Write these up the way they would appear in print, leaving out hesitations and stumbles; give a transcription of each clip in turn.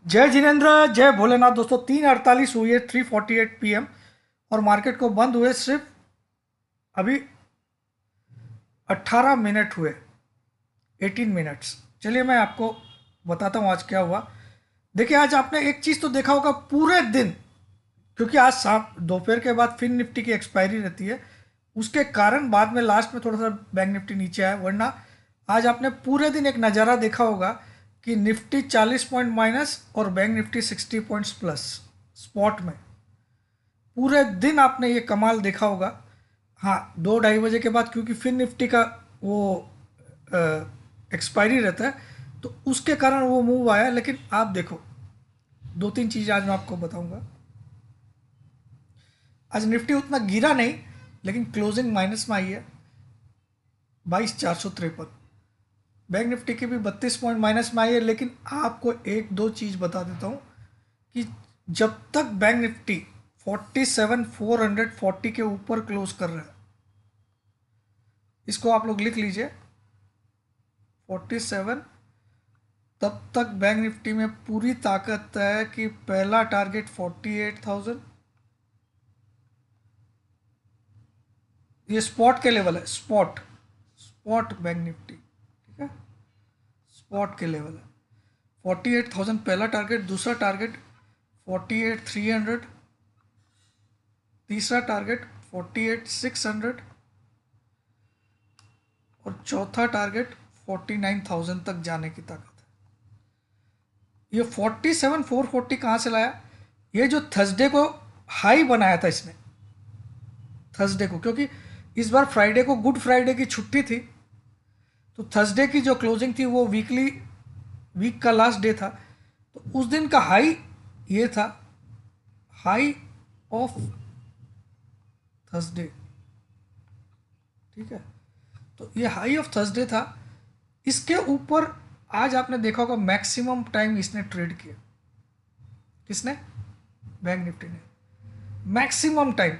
जय जिनेन्द्र, जय भोलेनाथ। दोस्तों 3:48 हुई है, 3:48 PM, और मार्केट को बंद हुए सिर्फ अभी 18 मिनट हुए, 18 मिनट्स। चलिए मैं आपको बताता हूँ आज क्या हुआ। देखिए, आज आपने एक चीज़ तो देखा होगा पूरे दिन, क्योंकि आज शाम दोपहर के बाद फिर निफ्टी की एक्सपायरी रहती है, उसके कारण बाद में लास्ट में थोड़ा सा बैंक निफ्टी नीचे आया। वरना आज आपने पूरे दिन एक नज़ारा देखा होगा कि निफ्टी 40 पॉइंट माइनस और bank Nifty 60 points plus spot में। पूरे दिन आपने ये कमाल देखा होगा। हाँ, 2-2:30 बजे के बाद क्योंकि फिर निफ्टी का वो एक्सपायरी रहता है, तो उसके कारण वो मूव आया। लेकिन आप देखो, दो तीन चीज़ आज मैं आपको बताऊंगा। आज निफ्टी उतना गिरा नहीं, लेकिन क्लोजिंग माइनस में आई है, 22,453। बैंक निफ्टी की भी 32 पॉइंट माइनस में आई है। लेकिन आपको एक दो चीज़ बता देता हूँ कि जब तक बैंक निफ्टी 47,440 के ऊपर क्लोज कर रहा है, इसको आप लोग लिख लीजिए, 47, तब तक बैंक निफ्टी में पूरी ताकत है कि पहला टारगेट 48,000। ये स्पॉट के लेवल है, स्पॉट स्पॉट बैंक निफ्टी, ठीक है, स्पॉट के लेवल है। 48,000 पहला टारगेट, दूसरा टारगेट 48,300, तीसरा टारगेट 48,600, और चौथा टारगेट 49,000 तक जाने की ताकत है। ये 47,440 कहाँ से लाया? ये जो थर्सडे को हाई बनाया था इसने, थर्सडे को, क्योंकि इस बार फ्राइडे को गुड फ्राइडे की छुट्टी थी, तो थर्सडे की जो क्लोजिंग थी वो वीक का लास्ट डे था। तो उस दिन का हाई ये था, हाई ऑफ थर्सडे, ठीक है। तो ये हाई ऑफ थर्सडे था। इसके ऊपर आज आपने देखा होगा मैक्सिमम टाइम इसने ट्रेड किया। किसने? बैंक निफ्टी ने। मैक्सिमम टाइम,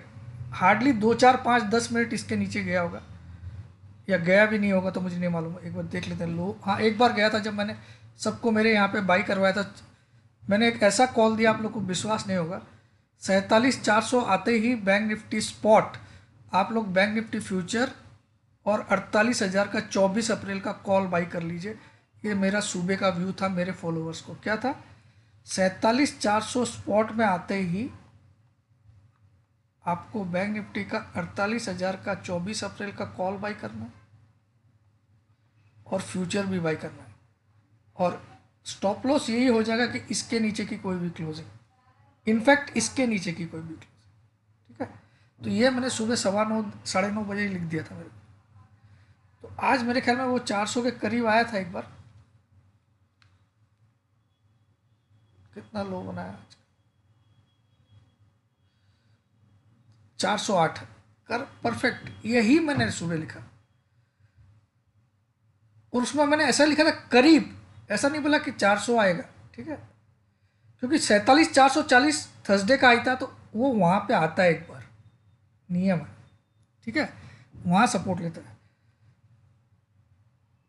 हार्डली 2 4 5 10 मिनट इसके नीचे गया होगा, या गया भी नहीं होगा तो मुझे नहीं मालूम। एक बार देख लेते हैं। लो, हाँ, एक बार गया था जब मैंने सबको मेरे यहाँ पे बाई करवाया था। मैंने एक ऐसा कॉल दिया, आप लोग को विश्वास नहीं होगा। 47,400 आते ही बैंक निफ्टी स्पॉट, आप लोग बैंक निफ्टी फ्यूचर और 48,000 का 24 अप्रैल का कॉल बाई कर लीजिए। ये मेरा सुबह का व्यू था मेरे फॉलोअर्स को। क्या था? 47,400 स्पॉट में आते ही आपको बैंक निफ्टी का 48,000 का 24 अप्रैल का कॉल बाई करना है, और फ्यूचर भी बाई करना है। और स्टॉप लॉस यही हो जाएगा कि इसके नीचे की कोई भी क्लोजिंग, इनफैक्ट इसके नीचे की कोई भी क्लोजिंग, ठीक है। तो ये मैंने सुबह 9:15 9:30 बजे ही लिख दिया था मेरे को। तो आज मेरे ख्याल में वो 400 के करीब आया था एक बार। कितना लो बनाया आज? 408 कर, परफेक्ट, यही मैंने सुबह लिखा। और उसमें मैंने ऐसा लिखा था करीब, ऐसा नहीं बोला कि 400 आएगा, ठीक है। क्योंकि 47,440 थर्सडे का आई था, तो वो वहाँ पे आता है एक बार, नियम है, ठीक है, वहाँ सपोर्ट लेता है।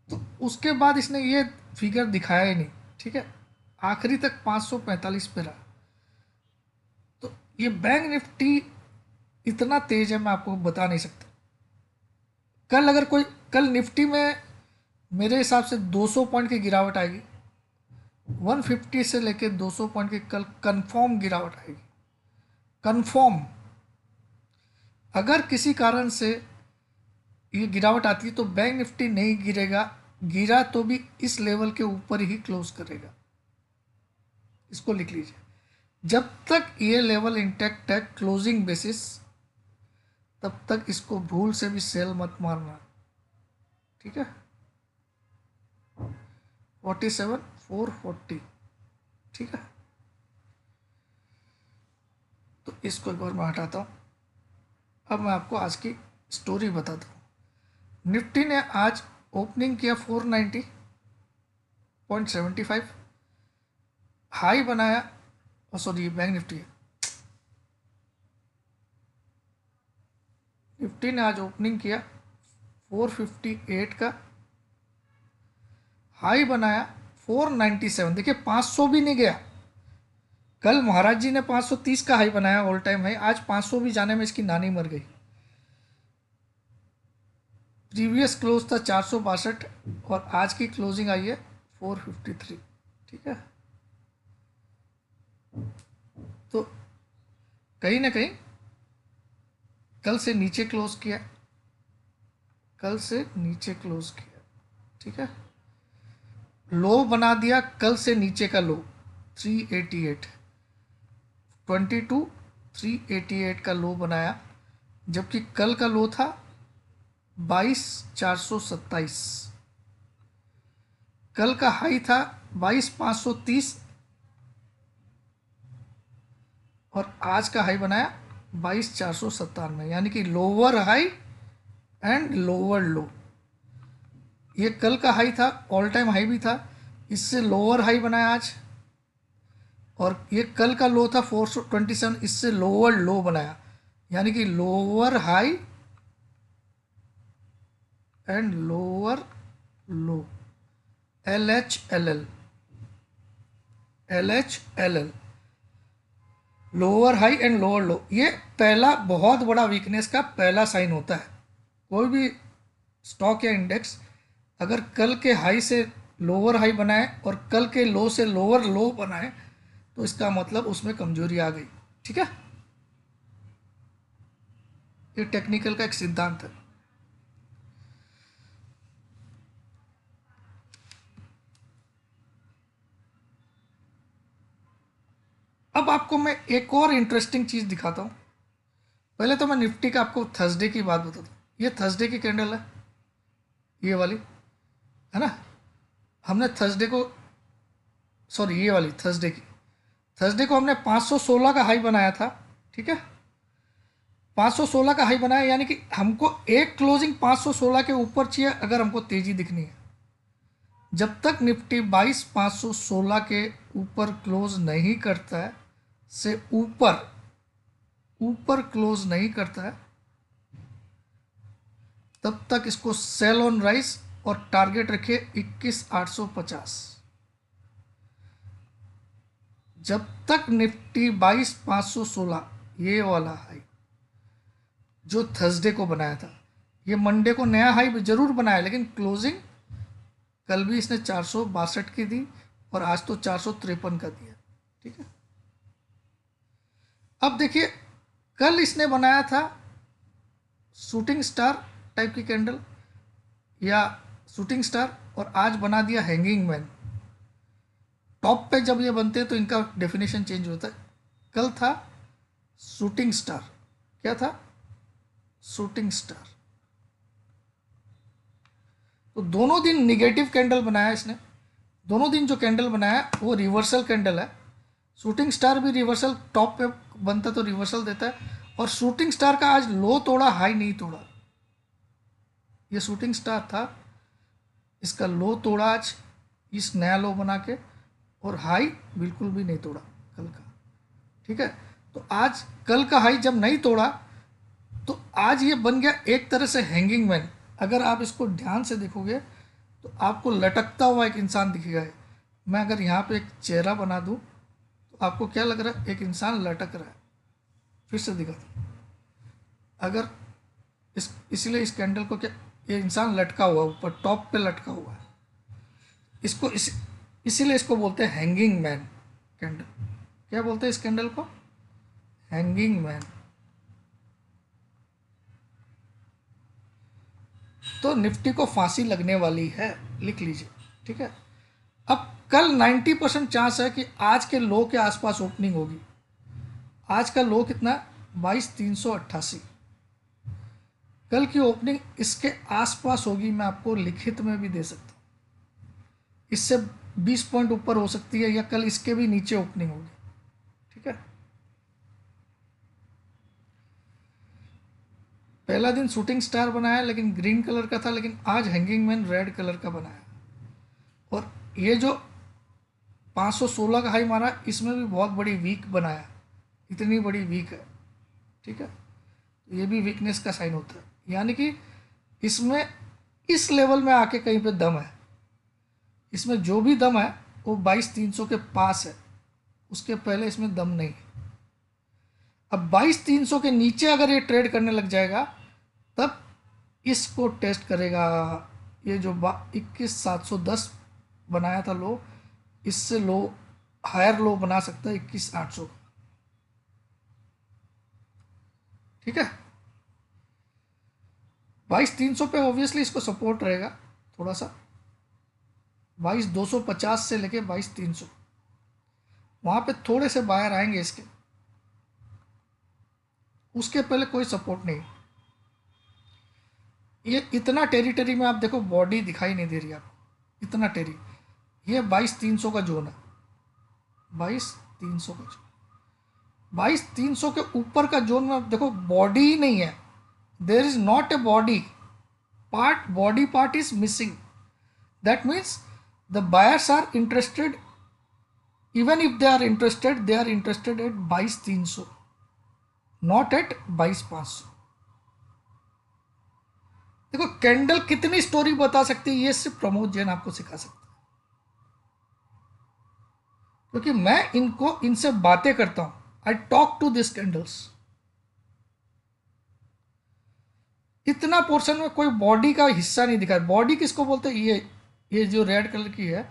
तो उसके बाद इसने ये फिगर दिखाया ही नहीं, ठीक है। आखिरी तक 545 पे रहा। तो ये बैंक निफ्टी इतना तेज है, मैं आपको बता नहीं सकता। कल अगर कोई, कल निफ्टी में मेरे हिसाब से 200 पॉइंट की गिरावट आएगी। 150 से लेके 200 पॉइंट की कल कंफर्म गिरावट आएगी, कंफर्म। अगर किसी कारण से ये गिरावट आती है तो बैंक निफ्टी नहीं गिरेगा, गिरा तो भी इस लेवल के ऊपर ही क्लोज करेगा। इसको लिख लीजिए, जब तक ये लेवल इंटैक्ट है क्लोजिंग बेसिस, तब तक इसको भूल से भी सेल मत मारना, ठीक है। 47,440, ठीक है। तो इसको एक बार मैं हटाता हूँ। अब मैं आपको आज की स्टोरी बताता हूँ। निफ्टी ने आज ओपनिंग किया 490.75, हाई बनाया, सॉरी बैंक निफ्टी है। निफ्टी ने आज ओपनिंग किया 458 का, हाई बनाया 497। देखिए 500 भी नहीं गया, कल महाराज जी ने 530 का हाई बनाया, ऑल टाइम हाई। आज 500 भी जाने में इसकी नानी मर गई। प्रीवियस क्लोज था 462 और आज की क्लोजिंग आई है 453। ठीक है, तो कहीं ना कहीं कल से नीचे क्लोज किया, कल से नीचे क्लोज किया। ठीक है, लो बना दिया कल से नीचे का लो 388, 22 388 का लो बनाया, जबकि कल का लो था 22,427। कल का हाई था 22,530 और आज का हाई बनाया 22,497, यानी कि लोअर हाई एंड लोअर लो। ये कल का हाई था, ऑल टाइम हाई भी था, इससे लोअर हाई बनाया आज, और ये कल का लो था 427, इससे लोअर लो बनाया, यानी कि lower high and lower low. LHLL, LHLL, lower high and lower लो। ये पहला बहुत बड़ा वीकनेस का पहला साइन होता है। कोई भी स्टॉक या इंडेक्स अगर कल के हाई से लोअर हाई बनाए और कल के लो से लोअर लो बनाए तो इसका मतलब उसमें कमजोरी आ गई। ठीक है, ये टेक्निकल का एक सिद्धांत है। अब आपको मैं एक और इंटरेस्टिंग चीज दिखाता हूं। पहले तो मैं निफ्टी का आपको थर्सडे की बात बताता हूँ। ये थर्सडे की कैंडल है, ये वाली है ना। हमने थर्सडे को, सॉरी ये वाली थर्सडे को हमने 516 का हाई बनाया था। ठीक है, 516 का हाई बनाया, यानी कि हमको एक क्लोजिंग 516 के ऊपर चाहिए अगर हमको तेजी दिखनी है। जब तक निफ्टी 22,516 के ऊपर क्लोज नहीं करता है, से ऊपर ऊपर क्लोज नहीं करता है, तब तक इसको सेल ऑन राइज और टारगेट रखिए 21,850। जब तक निफ्टी 22,516 ये वाला हाई जो थर्सडे को बनाया था, ये मंडे को नया हाई जरूर बनाया, लेकिन क्लोजिंग कल भी इसने 462 की दी और आज तो 453 का दिया। ठीक है, अब देखिए कल इसने बनाया था शूटिंग स्टार टाइप की कैंडल या शूटिंग स्टार, और आज बना दिया हैंगिंग मैन। टॉप पे जब ये बनते हैं तो इनका डेफिनेशन चेंज होता है। कल था शूटिंग स्टार, क्या था, शूटिंग स्टार। तो दोनों दिन निगेटिव कैंडल बनाया इसने। दोनों दिन जो कैंडल बनाया वो रिवर्सल कैंडल है। शूटिंग स्टार भी रिवर्सल, टॉप पे बनता तो रिवर्सल देता है, और शूटिंग स्टार का आज लो तोड़ा, हाई नहीं तोड़ा। ये शूटिंग स्टार था, इसका लो तोड़ा आज इस नया लो बना के, और हाई बिल्कुल भी नहीं तोड़ा कल का। ठीक है, तो आज कल का हाई जब नहीं तोड़ा तो आज ये बन गया एक तरह से हैंगिंग मैन। अगर आप इसको ध्यान से देखोगे तो आपको लटकता हुआ एक इंसान दिखेगा। मैं अगर यहाँ पे एक चेहरा बना दूँ तो आपको क्या लग रहा है, एक इंसान लटक रहा है। फिर से दिखाता हूँ। अगर इसलिए इस कैंडल को क्या, ये इंसान लटका हुआ ऊपर टॉप पे लटका हुआ है, इसको इसीलिए इसको बोलते हैं हैंगिंग मैन कैंडल। क्या बोलते हैं इस कैंडल को, हैंगिंग मैन। तो निफ्टी को फांसी लगने वाली है, लिख लीजिए। ठीक है, अब कल 90% चांस है कि आज के लो के आसपास ओपनिंग होगी। आज का लो कितना, 22,388। कल की ओपनिंग इसके आसपास होगी, मैं आपको लिखित में भी दे सकता हूँ। इससे 20 पॉइंट ऊपर हो सकती है, या कल इसके भी नीचे ओपनिंग होगी। ठीक है, पहला दिन शूटिंग स्टार बनाया लेकिन ग्रीन कलर का था, लेकिन आज हैंगिंग मैन रेड कलर का बनाया। और ये जो 516 का हाई मारा, इसमें भी बहुत बड़ी वीक बनाया, इतनी बड़ी वीक है। ठीक है, ये भी वीकनेस का साइन होता है, यानी कि इसमें इस लेवल में आके कहीं पे दम है। इसमें जो भी दम है वो 22,300 के पास है। उसके पहले इसमें दम नहीं है। अब 22,300 के नीचे अगर ये ट्रेड करने लग जाएगा तब इसको टेस्ट करेगा। ये जो 21,710 बनाया था लो, इससे लो हायर लो बना सकता है 21,800 का। ठीक है, 22,300 पे ऑब्वियसली इसको सपोर्ट रहेगा थोड़ा सा, 22,250 से लेके 22,300 वहां पे थोड़े से बाहर आएंगे इसके, उसके पहले कोई सपोर्ट नहीं। ये इतना टेरिटरी में आप देखो बॉडी दिखाई नहीं दे रही आपको, इतना टेरी, ये 22,300 का जोन है, 22,300 का जोन, 22,300 के ऊपर का जोन में आप देखो बॉडी ही नहीं है, there is not a body part, body part is missing. That means the buyers are interested, even if they are interested at 22,300, not at 22,500। देखो कैंडल कितनी स्टोरी बता सकती है, ये सिर्फ प्रमोद जैन आपको सिखा सकता है, क्योंकि मैं इनसे बातें करता हूं, I talk to this candles. इतना पोर्शन में कोई बॉडी का हिस्सा नहीं दिखा। बॉडी किसको बोलते हैं, ये जो रेड कलर की है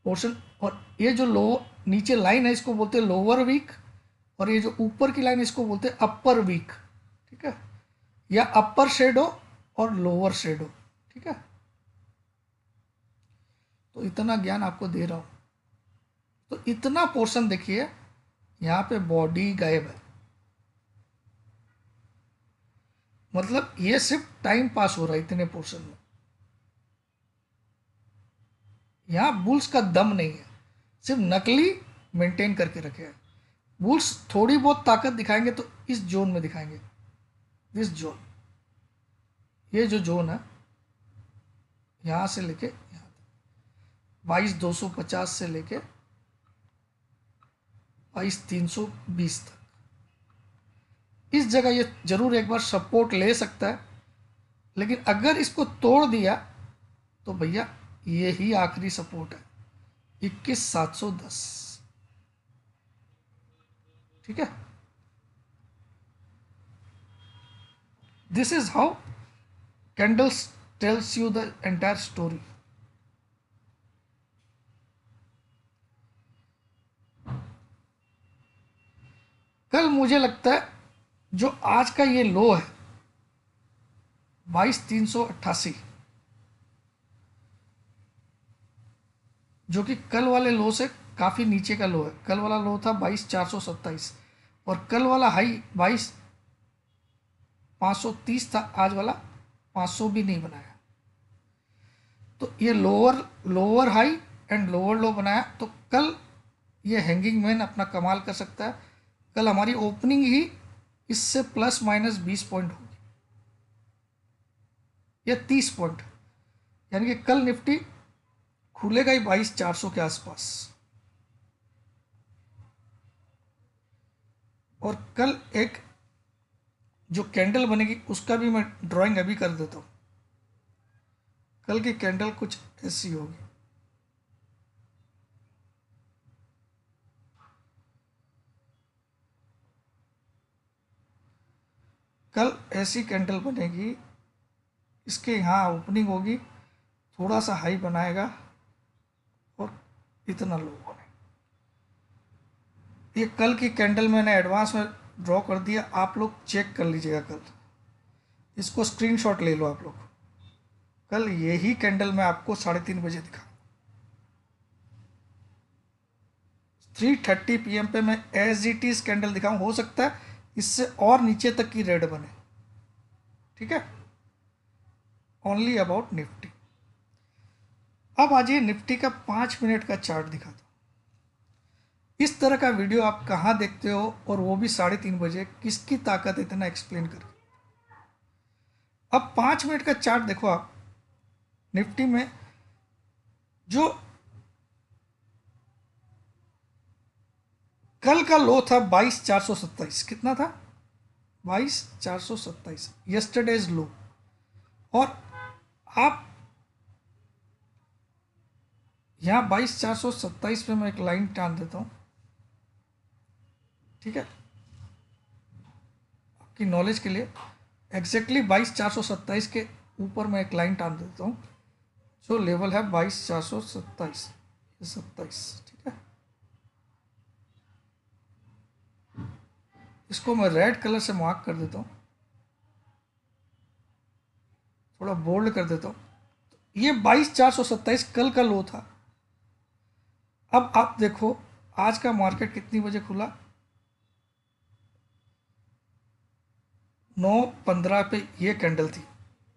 पोर्शन, और ये जो लो नीचे लाइन है इसको बोलते हैं लोअर वीक, और ये जो ऊपर की लाइन इसको बोलते हैं अपर वीक। ठीक है, या अपर शेडो और लोअर शेडो। ठीक है, तो इतना ज्ञान आपको दे रहा हूं। तो इतना पोर्शन देखिए, यहां पे बॉडी गायब है, मतलब ये सिर्फ टाइम पास हो रहा है इतने पोर्शन में, यहां बुल्स का दम नहीं है, सिर्फ नकली मेंटेन करके रखे हैं। बुल्स थोड़ी बहुत ताकत दिखाएंगे तो इस जोन में दिखाएंगे, दिस जोन, ये जो जोन है यहां से लेके यहां तक 22,250 से लेके 22,320 तक, इस जगह ये जरूर एक बार सपोर्ट ले सकता है, लेकिन अगर इसको तोड़ दिया तो भैया ये ही आखिरी सपोर्ट है 21,710। ठीक है, this is how candles tells you the entire story. कल मुझे लगता है जो आज का ये लो है 22,388, जो कि कल वाले लो से काफी नीचे का लो है। कल वाला लो था 22,427 और कल वाला हाई 22,530 था, आज वाला 500 भी नहीं बनाया। तो ये लोअर हाई एंड लोअर लो बनाया, तो कल ये हैंगिंग मैन अपना कमाल कर सकता है। कल हमारी ओपनिंग ही इससे प्लस माइनस 20 पॉइंट होगी या 30 पॉइंट, यानी कि कल निफ्टी खुलेगा ही 22,400 के आसपास। और कल एक जो कैंडल बनेगी उसका भी मैं ड्राइंग अभी कर देता हूं। कल की कैंडल कुछ ऐसी होगी, कल ऐसी कैंडल बनेगी, इसके यहाँ ओपनिंग होगी, थोड़ा सा हाई बनाएगा और इतना लो बनेगा। ये कल की कैंडल मैंने एडवांस में ड्रॉ कर दिया, आप लोग चेक कर लीजिएगा कल, इसको स्क्रीनशॉट ले लो आप लोग। कल यही कैंडल मैं आपको 3:30 बजे दिखा, 3:30 PM पे मैं एज इट इज कैंडल दिखाऊं, हो सकता है इससे और नीचे तक की रेड बने। ठीक है, ओनली अबाउट निफ्टी। अब आज ये निफ्टी का 5 मिनट का चार्ट दिखा दो। इस तरह का वीडियो आप कहाँ देखते हो, और वो भी 3:30 बजे, किसकी ताकत इतना एक्सप्लेन कर। अब 5 मिनट का चार्ट देखो आप, निफ्टी में जो कल का लो था 22,427, कितना था 22,427, यस्टरडेज लो। और आप यहाँ 22,427 पे मैं एक लाइन टान देता हूँ, ठीक है, आपकी नॉलेज के लिए एग्जैक्टली 22,427 के ऊपर मैं एक लाइन टान देता हूँ, जो लेवल है 22,427, 27, ठीक है। इसको मैं रेड कलर से मार्क कर देता हूँ, थोड़ा बोल्ड कर देता हूँ। ये 22,427 कल का लो था। अब आप देखो आज का मार्केट कितनी बजे खुला, 9:15 पे ये कैंडल थी,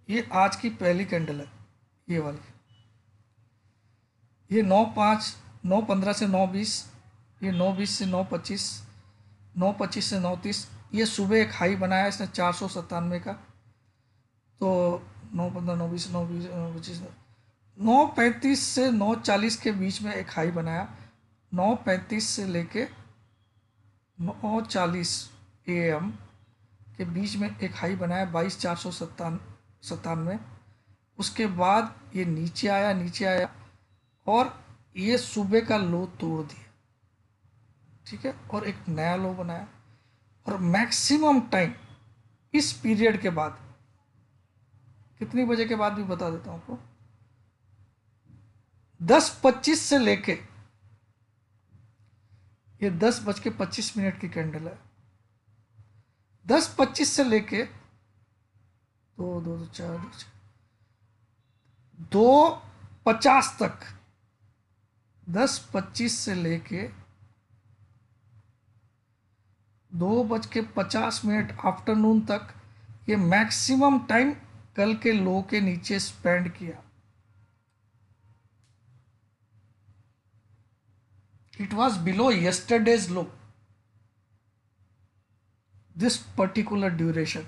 ये आज की पहली कैंडल है, ये वाली। ये 9:05, 9:15 से 9:20, ये 9:20 से 9:25, 9:25 से 9:30, ये सुबह एक हाई बनाया इसने 497 का। तो 9:15, 9:20, 9:20, 9:25, 9:35 से 9:40 के बीच में एक हाई बनाया। 9:35 से लेके 9:40 AM के बीच में एक हाई बनाया 22,497। उसके बाद ये नीचे आया, नीचे आया और ये सुबह का लो तोड़ दिया, ठीक है, और एक नया लो बनाया। और मैक्सिमम टाइम इस पीरियड के बाद, कितनी बजे के बाद भी बता देता हूँ आपको, 10:25 से लेके, ये 10:25 की कैंडल है, 10:25 से लेके 2:50 तक, 10:25 से लेके 2:50 आफ्टरनून तक ये मैक्सिमम टाइम कल के लो के नीचे स्पेंड किया। It was below yesterday's low, this particular duration.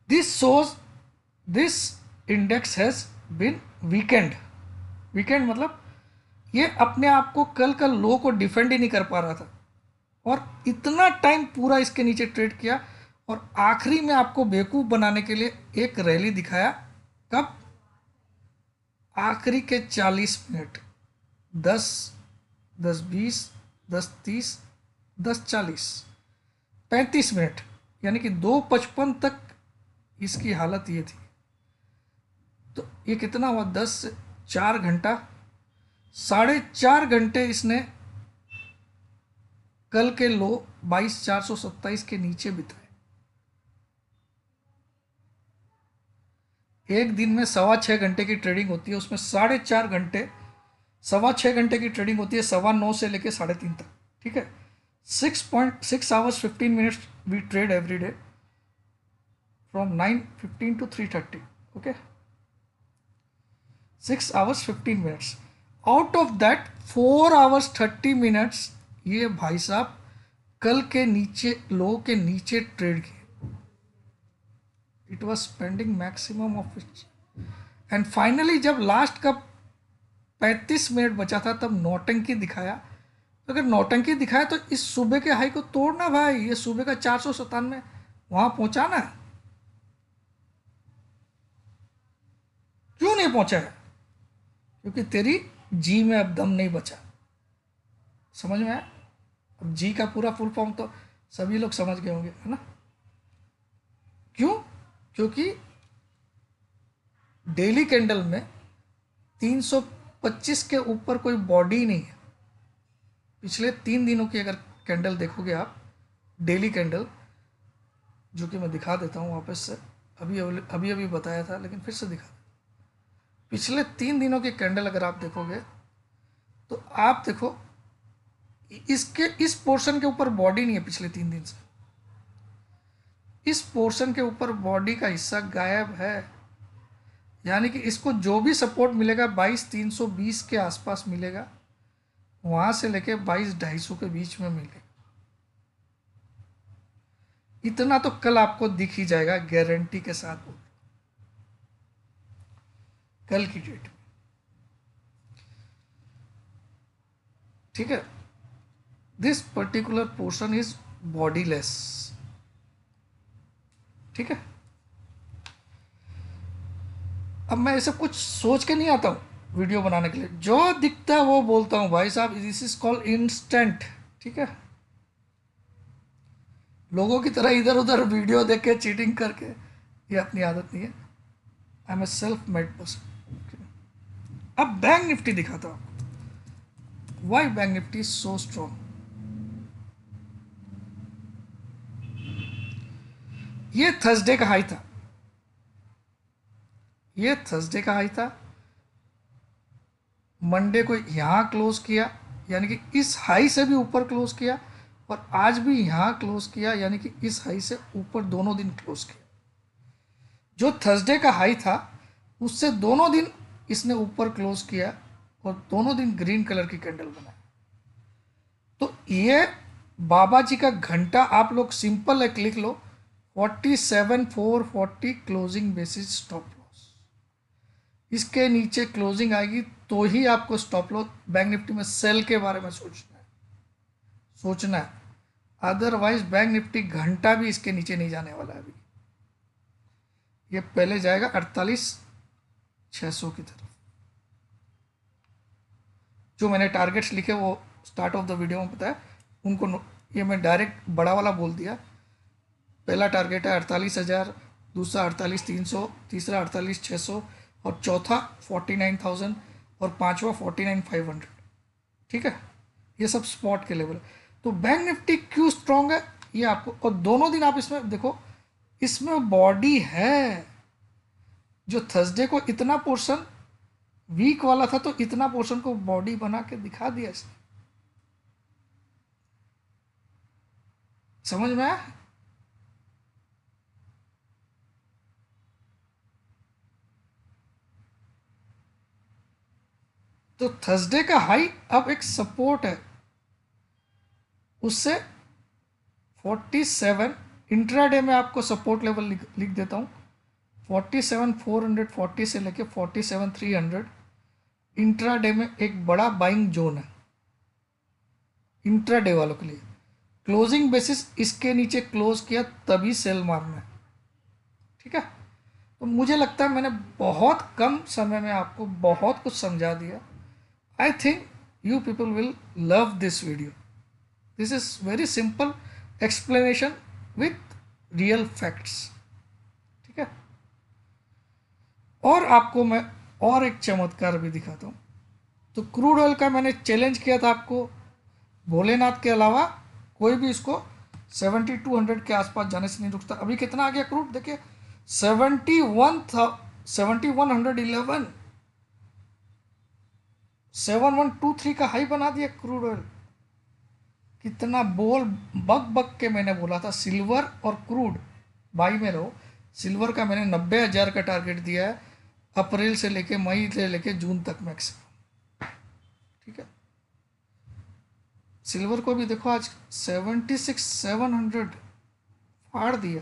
This shows this index has been weakened. Weekend मतलब ये अपने आप को कल का लो को डिफेंड ही नहीं कर पा रहा था और इतना टाइम पूरा इसके नीचे ट्रेड किया और आखिरी में आपको बेवकूफ़ बनाने के लिए एक रैली दिखाया। कब? आखिरी के 40 मिनट, 10, 10:20, 10:30, 10:40, 35 मिनट, यानी कि 2:55 तक इसकी हालत ये थी। तो ये कितना हुआ, 4 घंटा, 4.5 घंटे इसने कल के लो 22,427 के नीचे बिताए। एक दिन में 6.25 घंटे की ट्रेडिंग होती है, उसमें 4.5 घंटे, 6.25 घंटे की ट्रेडिंग होती है 9:15 से लेकर 3:30 तक, ठीक है। 6 hours 15 minutes we trade every day from 9:15 to 3:30, okay, 6 hours 15 minutes, out of that 4 hours 30 minutes ये भाई साहब कल के नीचे लो के नीचे ट्रेड किए। It was spending maximum of it and finally जब लास्ट का 35 मिनट बचा था तब नौटंकी दिखाया। अगर नौटंकी दिखाया तो इस सूबे के हाई को तोड़ना भाई, ये सूबे का 497 वहां पहुंचाना है। क्यों नहीं पहुंचा है? क्योंकि तेरी जी में अब दम नहीं बचा। समझ में आया? अब जी का पूरा फुल फॉर्म तो सभी लोग समझ गए होंगे, है ना? क्यों? क्योंकि डेली कैंडल में 325 के ऊपर कोई बॉडी नहीं है। पिछले 3 दिनों की अगर कैंडल देखोगे आप, डेली कैंडल, जो कि मैं दिखा देता हूँ वापस से, अभी बताया था लेकिन फिर से दिखा। पिछले 3 दिनों की कैंडल अगर आप देखोगे तो आप देखो इसके इस पोर्शन के ऊपर बॉडी नहीं है पिछले 3 दिन से। इस पोर्शन के ऊपर बॉडी का हिस्सा गायब है, यानी कि इसको जो भी सपोर्ट मिलेगा 22,320 के आसपास मिलेगा, वहां से लेके 22,250 के बीच में मिलेगा। इतना तो कल आपको दिख ही जाएगा गारंटी के साथ, कल की डेट में, ठीक है। This particular portion is bodiless, ठीक है। अब मैं ऐसे कुछ सोच के नहीं आता हूं, वीडियो बनाने के लिए। जो दिखता है वो बोलता हूँ भाई साहब, दिस इज कॉल्ड इंस्टेंट। ठीक है, लोगों की तरह इधर उधर वीडियो देख के चीटिंग करके ये अपनी आदत नहीं है। I am a self made person. अब बैंक निफ्टी दिखाता हूँ आपको, why bank Nifty is so strong. ये थर्सडे का हाई था, ये थर्सडे का हाई था। मंडे को यहाँ क्लोज किया, यानी कि इस हाई से भी ऊपर क्लोज किया, और आज भी यहाँ क्लोज किया, यानी कि इस हाई से ऊपर दोनों दिन क्लोज किया। जो थर्सडे का हाई था उससे दोनों दिन इसने ऊपर क्लोज किया, और दोनों दिन ग्रीन कलर की कैंडल बनाया। तो ये बाबा जी का घंटा आप लोग सिंपल एक लिख लो, 47,440 क्लोजिंग बेसिस स्टॉप लॉस। इसके नीचे क्लोजिंग आएगी तो ही आपको स्टॉप लॉस बैंक निफ्टी में सेल के बारे में सोचना है। अदरवाइज बैंक निफ्टी घंटा भी इसके नीचे नहीं जाने वाला है। अभी ये पहले जाएगा 48,600 की तरफ। जो मैंने टारगेट्स लिखे वो स्टार्ट ऑफ द वीडियो में बताया, उनको ये मैं डायरेक्ट बड़ा वाला बोल दिया। पहला टारगेट है 48,000, दूसरा 48,300, तीसरा 48,600, और चौथा 49,000, और पांचवा 49,500। ठीक है, ये सब स्पॉट के लेवल है। तो बैंक निफ्टी क्यों स्ट्रांग है ये आपको, और दोनों दिन आप इसमें देखो, इसमें बॉडी है। जो थर्सडे को इतना पोर्शन वीक वाला था, तो इतना पोर्शन को बॉडी बना के दिखा दिया इसने। समझ में आया? तो थर्सडे का हाई अब एक सपोर्ट है, उससे 47 इंट्राडे में आपको सपोर्ट लेवल लिख देता हूँ। 47,440 से लेके 47,300 इंट्राडे में एक बड़ा बाइंग जोन है इंट्राडे वालों के लिए। क्लोजिंग बेसिस इसके नीचे क्लोज किया तभी सेल मारना है। ठीक है, तो मुझे लगता है मैंने बहुत कम समय में आपको बहुत कुछ समझा दिया। I think you people will love this video. This is very simple explanation with real facts. ठीक है, और आपको मैं और एक चमत्कार भी दिखाता हूँ। तो क्रूड ऑयल का मैंने चैलेंज किया था आपको, भोलेनाथ के अलावा कोई भी इसको 7200 के आसपास जाने से नहीं रुकता। अभी कितना आ गया क्रूड देखिए, 71,111, 7123 का हाई बना दिया क्रूड ऑयल। कितना बोल बक बक के मैंने बोला था सिल्वर और क्रूड बाई में रहो। सिल्वर का मैंने 90,000 का टारगेट दिया है, अप्रैल से लेके मई से लेके जून तक मैक्सिमम। ठीक है, सिल्वर को भी देखो आज 76,700 फाड़ दिया।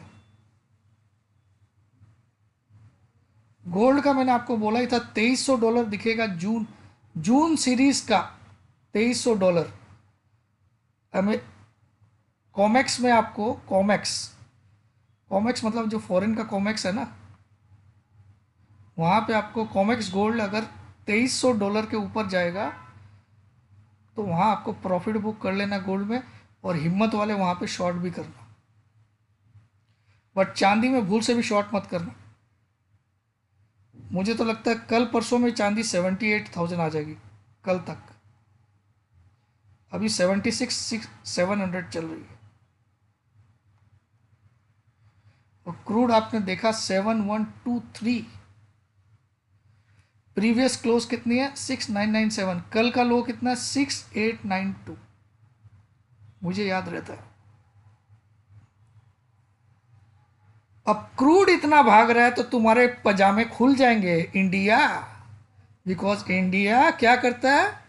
गोल्ड का मैंने आपको बोला ही था $2,300 दिखेगा जून, जून सीरीज का $2,300। हमें कॉमेक्स में आपको कॉमेक्स कॉमेक्स मतलब जो फॉरेन का कॉमेक्स है ना, वहाँ पे आपको कॉमेक्स गोल्ड अगर $2,300 के ऊपर जाएगा तो वहाँ आपको प्रॉफिट बुक कर लेना गोल्ड में, और हिम्मत वाले वहाँ पे शॉर्ट भी करना। बट चांदी में भूल से भी शॉर्ट मत करना। मुझे तो लगता है कल परसों में चांदी 78,000 आ जाएगी कल तक। अभी 76,700 चल रही है। और क्रूड आपने देखा 7123, प्रीवियस क्लोज कितनी है 6997, कल का लो कितना है 6892, मुझे याद रहता है। अब क्रूड इतना भाग रहा है तो तुम्हारे पजामे खुल जाएंगे इंडिया, बिकॉज इंडिया क्या करता है,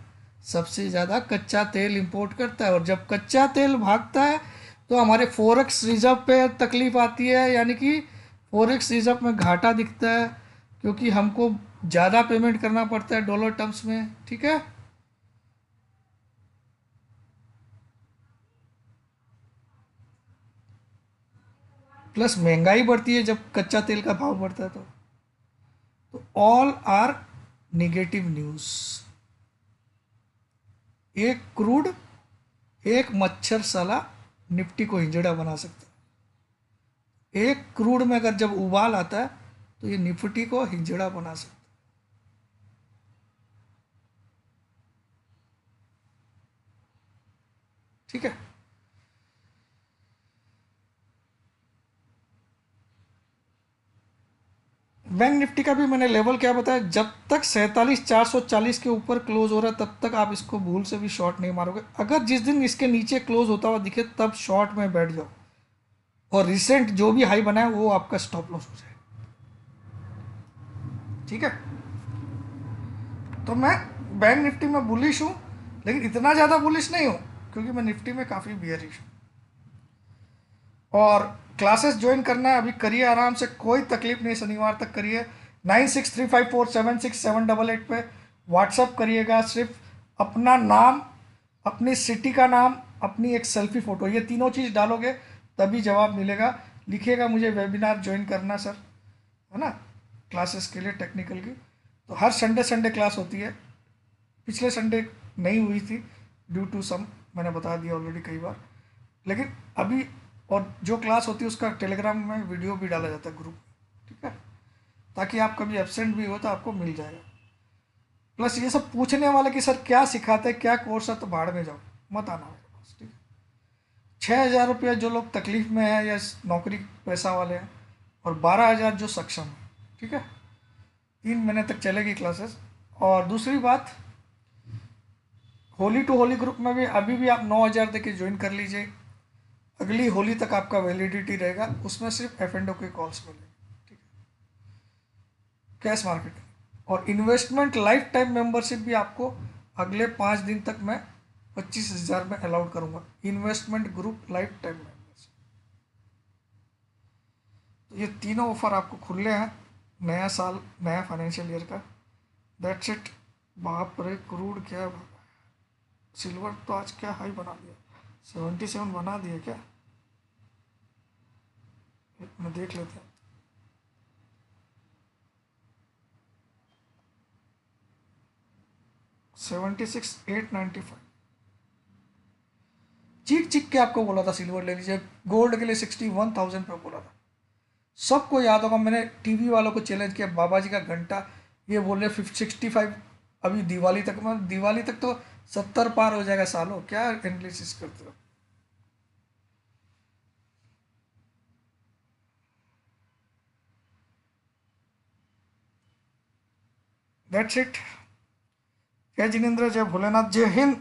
सबसे ज़्यादा कच्चा तेल इंपोर्ट करता है। और जब कच्चा तेल भागता है तो हमारे फॉरेक्स रिजर्व पे तकलीफ आती है, यानी कि फॉरेक्स रिजर्व में घाटा दिखता है, क्योंकि हमको ज़्यादा पेमेंट करना पड़ता है डॉलर टर्म्स में। ठीक है, प्लस महंगाई बढ़ती है जब कच्चा तेल का भाव बढ़ता है। तो ऑल आर निगेटिव न्यूज़। एक क्रूड, एक मच्छर साला निफ्टी को हिंजड़ा बना सकता है। एक क्रूड में अगर जब उबाल आता है तो ये निफ्टी को हिंजड़ा बना सकता है। ठीक है। बैंक निफ्टी का भी मैंने लेवल क्या बताया, जब तक 47,440 के ऊपर क्लोज हो रहा है तब तक आप इसको भूल से भी शॉर्ट नहीं मारोगे। अगर जिस दिन इसके नीचे क्लोज होता हुआ दिखे तब शॉर्ट में बैठ जाओ, और रिसेंट जो भी हाई बना है वो आपका स्टॉप लॉस हो जाए। ठीक है। तो मैं बैंक निफ्टी में बुलिश हूँ, लेकिन इतना ज़्यादा बुलिश नहीं हूँ क्योंकि मैं निफ्टी में काफ़ी बियरिश हूँ। और क्लासेस ज्वाइन करना है अभी करिए आराम से, कोई तकलीफ नहीं, शनिवार तक करिए। 9635476788 पे व्हाट्सअप करिएगा। सिर्फ अपना नाम, अपनी सिटी का नाम, अपनी एक सेल्फी फ़ोटो, ये तीनों चीज़ डालोगे तभी जवाब मिलेगा। लिखिएगा मुझे वेबिनार ज्वाइन करना सर, है ना, क्लासेस के लिए टेक्निकल की। तो हर संडे संडे क्लास होती है। पिछले संडे नहीं हुई थी ड्यू टू सम, मैंने बता दिया ऑलरेडी कई बार, लेकिन अभी, और जो क्लास होती है उसका टेलीग्राम में वीडियो भी डाला जाता है ग्रुप, ठीक है, ताकि आप कभी एब्सेंट भी हो तो आपको मिल जाएगा। प्लस ये सब पूछने वाले कि सर क्या सिखाते हैं, क्या कोर्स है, तो भाड़ में जाओ, मत आना मेरे पास। ठीक है। 6,000 रुपया जो लोग तकलीफ में हैं या नौकरी पैसा वाले हैं, और 12,000 जो सक्षम है। ठीक है। 3 महीने तक चलेगी क्लासेस। और दूसरी बात, होली टू होली ग्रुप में भी अभी भी आप 9,000 दे के ज्वाइन कर लीजिए। अगली होली तक आपका वैलिडिटी रहेगा, उसमें सिर्फ एफ एंड ओ के कॉल्स मिलेंगे। ठीक है। कैश मार्केटिंग और इन्वेस्टमेंट लाइफ टाइम मेंबरशिप भी आपको अगले 5 दिन तक मैं 25,000 में अलाउड करूंगा। Investment group life time membership, तो ये तीनों ऑफर आपको खुले हैं नया साल, नया फाइनेंशियल ईयर का। That's it. बाप रे, क्रूड क्या, सिल्वर तो आज क्या हाई बना दिया, 77 बना दिया क्या, मैं देख लेते हैं। 76,895। चीख चीख के आपको बोला था सिल्वर ले लीजिए, गोल्ड के लिए 61,000 पे बोला था। सबको याद होगा, मैंने टीवी वालों को चैलेंज किया, बाबा जी का घंटा, ये बोल रहे 65, अभी दिवाली तक, मैं दिवाली तक तो 70 पार हो जाएगा सालों, क्या एनालिसिस करते हो। That's it. जय जिनेन्द्र, जय भोलेनाथ, जय हिंद।